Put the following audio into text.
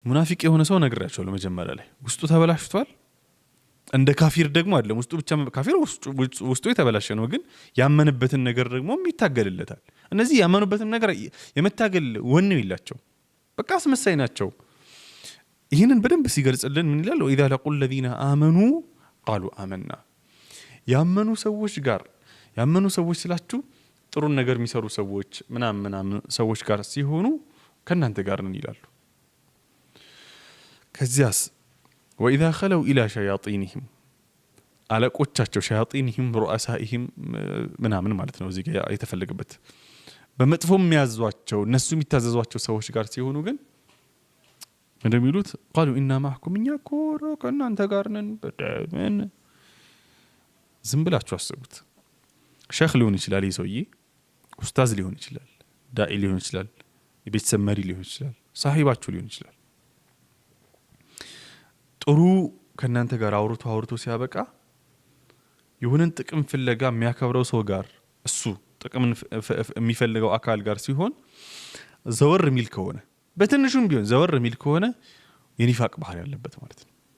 ሙናፊቅ የሆነ ሰው ነግራቸዋለሁ መጀመሪያ ላይ ውስጡ ተበላሽቷል እንደ ካፊር ደግሞ አይደለም ውስጡ ብቻ ካፊር ውስጡ የተበላሸ ነው ግን ያመነበትን ነገር ደግሞ የሚታገልለታል እነዚህ ያመኑበትን ነገር የመታገል ወኔው ይላቸው በቃ አስመሳይ ናቸው ይሄንን በደንብ ሲገልጽልን ምን ይላል ወኢዛ ለቁል الذين آمنوا قالوا آمنا ያመኑ ሰዎች ስላችሁ ጥሩ ነገር የሚሰሩ ሰዎች ምናምን ሰዎች ጋር ሲሆኑ ከናንተ ጋር ነን ይላሉ ከዚያስ وإذا خلوا إلى شياطينهم አለቆቻቸው شياطينهم رؤسائهم ምናምን ማለት ነው እዚህ ጋር የተፈለገበት በመጥፎም የሚያዟቸው እነሱ የሚታዘዟቸው ሰዎች ጋር ሲሆኑ ግን እንደሚሉት قالوا إنا معكم እኛ እኮ ከእናንተ ጋር ነን በደምን ዝም ብላችሁ አስቡት ሼኽ ሊሆን ይችላል ይሰውዬ ኡስታዝ ሊሆን ይችላል ዳኢ ሊሆን ይችላል የቤተሰብ መሪ ሊሆን ይችላል ሳሂባችሁ ሊሆን ይችላል ጥሩ ከናንተ ጋር አውርቶ ሲያበቃ የሆነን ጥቅም ፍለጋ የሚያከብረው ሰው ጋር እሱ ጥቅም የሚፈልገው አካል ጋር ሲሆን ዘወር ሚል ከሆነ በትንሹም ቢሆን ዘወር ሚል ከሆነ የኒፋቅ ባህሪ ያለበት ማለት ነው